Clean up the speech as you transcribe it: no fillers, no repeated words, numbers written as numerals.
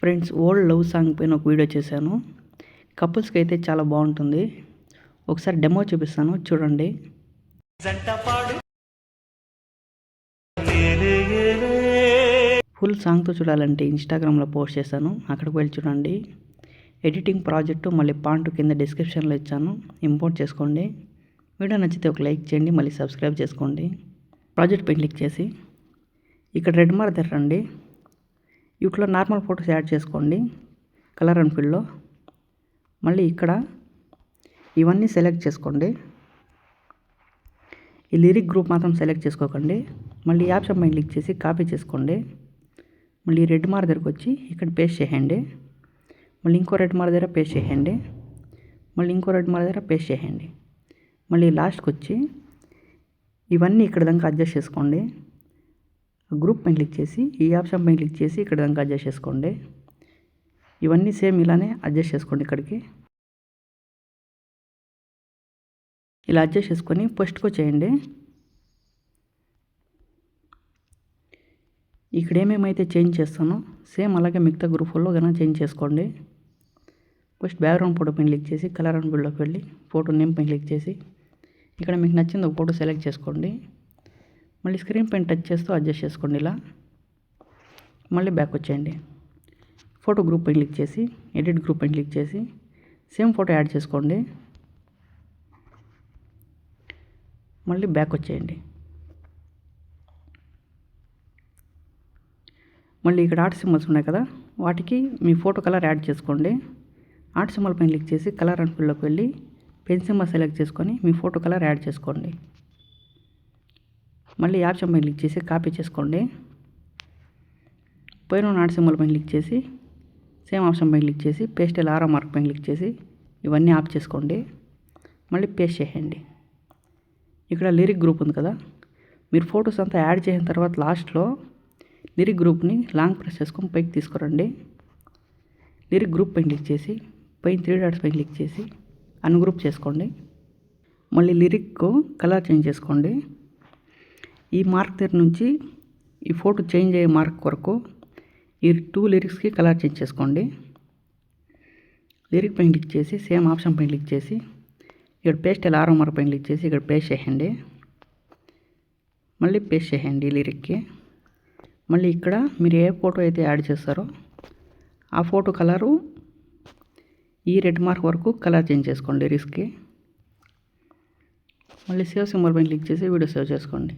Friends, old love song పైన ఒక video చేశాను. కపుల్స్కి అయితే చాలా బాగుంటుంది. ఒకసారి డెమో చూపిస్తాను, చూడండి. ఫుల్ సాంగ్తో చూడాలంటే ఇన్స్టాగ్రామ్లో పోస్ట్ చేశాను, అక్కడికి వెళ్ళి చూడండి. ఎడిటింగ్ ప్రాజెక్టు మళ్ళీ పాంట్ కింద డిస్క్రిప్షన్లో ఇచ్చాను, ఇంపోర్ట్ చేసుకోండి. వీడియో నచ్చితే ఒక లైక్ చేయండి, మళ్ళీ సబ్స్క్రైబ్ చేసుకోండి. ప్రాజెక్ట్ పైన క్లిక్ చేసి ఇక్కడ రెడ్ మార్క్ రండి. వీటిలో నార్మల్ ఫొటోస్ యాడ్ చేసుకోండి కలర్ అండ్ ఫిల్లో. మళ్ళీ ఇక్కడ ఇవన్నీ సెలెక్ట్ చేసుకోండి. ఈ లిరిక్ గ్రూప్ మాత్రం సెలెక్ట్ చేసుకోకండి. మళ్ళీ ఆప్షన్ పైన క్లిక్ చేసి కాపీ చేసుకోండి. మళ్ళీ రెడ్ మార్క్ దగ్గరకు వచ్చి ఇక్కడ పేస్ట్ చేయండి. మళ్ళీ ఇంకో రెడ్ మార్క్ దగ్గర పేస్ట్ చేయండి. మళ్ళీ ఇంకో రెడ్ మార్క్ దగ్గర పేస్ట్ చేయండి. మళ్ళీ లాస్ట్కి వచ్చి ఇవన్నీ ఇక్కడ దాకా అడ్జస్ట్ చేసుకోండి. గ్రూప్ పైన క్లిక్ చేసి ఈ ఆప్షన్ పైన క్లిక్ చేసి ఇక్కడ దాకా అడ్జస్ట్ చేసుకోండి. ఇవన్నీ సేమ్ ఇలానే అడ్జస్ట్ చేసుకోండి. ఇక్కడికి ఇలా అడ్జస్ట్ చేసుకొని ఫస్ట్కి వచ్చేయండి. ఇక్కడ ఏమేమైతే చేంజ్ చేస్తానో సేమ్ అలాగే మిగతా గ్రూపుల్లో కన్నా చేంజ్ చేసుకోండి. ఫస్ట్ బ్యాక్గ్రౌండ్ ఫోటో పైన క్లిక్ చేసి కలర్ అండ్ ఫిల్లోకి వెళ్ళి ఫోటో నేమ్ పైన క్లిక్ చేసి ఇక్కడ మీకు నచ్చింది ఒక ఫోటో సెలెక్ట్ చేసుకోండి. మళ్ళీ స్క్రీన్ పైన టచ్ చేస్తూ అడ్జస్ట్ చేసుకోండి. ఇలా మళ్ళీ బ్యాక్ వచ్చేయండి. ఫోటో గ్రూప్ పైన క్లిక్ చేసి ఎడిట్ గ్రూప్ పైన క్లిక్ చేసి సేమ్ ఫోటో యాడ్ చేసుకోండి. మళ్ళీ బ్యాక్ వచ్చేయండి. మళ్ళీ ఇక్కడ ఆర్ట్ సింబల్స్ ఉన్నాయి కదా, వాటికి మీ ఫోటో కలర్ యాడ్ చేసుకోండి. ఆర్ట్ సింబల్ పైన క్లిక్ చేసి కలర్ అండ్ ఫిల్లోకి వెళ్ళి పెన్ సింబల్ సెలెక్ట్ చేసుకొని మీ ఫోటో కలర్ యాడ్ చేసుకోండి. మళ్ళీ ఆప్షన్ పైన క్లిక్ చేసి కాపీ చేసుకోండి. పైన ఆర్ట్ సింబల్ పైన క్లిక్ చేసి సేమ్ ఆప్షన్ పైన క్లిక్ చేసి పేస్టల్ ఆరో మార్క్ పైన క్లిక్ చేసి ఇవన్నీ ఆఫ్ చేసుకోండి. మళ్ళీ పేస్ట్ చేయండి. ఇక్కడ లిరిక్ గ్రూప్ ఉంది కదా, మీరు ఫొటోస్ అంతా యాడ్ చేసిన తర్వాత లాస్ట్లో లిరిక్ గ్రూప్ని లాంగ్ ప్రెస్ చేసుకొని పైకి తీసుకురండి. లిరిక్ గ్రూప్ పైన క్లిక్ చేసి పైన 3 డాట్స్ పైన క్లిక్ చేసి అన్గ్రూప్ చేసుకోండి. మళ్ళీ లిరిక్ కలర్ చేంజ్ చేసుకోండి. ఈ మార్క్ దగ్గర నుంచి ఈ ఫోటో చేంజ్ అయ్యే మార్క్ వరకు ఈ 2 లిరిక్స్కి కలర్ చేంజ్ చేసుకోండి. లిరిక్ పైన క్లిక్ చేసి సేమ్ ఆప్షన్ పైన క్లిక్ చేసి ఇక్కడ పేస్టల్ ఆరో మార్క్ పైన క్లిక్ చేసి ఇక్కడ పేస్ట్ చేయండి. మళ్ళీ పేస్ట్ చేయండి లిరిక్కి. మళ్ళీ ఇక్కడ మీరు ఏ ఫోటో అయితే యాడ్ చేస్తారో ఆ ఫోటో కలరు ఈ రెడ్ మార్క్ వరకు కలర్ చేంజ్ చేసుకోండి లిరిక్స్కి. మళ్ళీ సేవ్ సింబల్ పైన క్లిక్ చేసి వీడియో సేవ్ చేసుకోండి.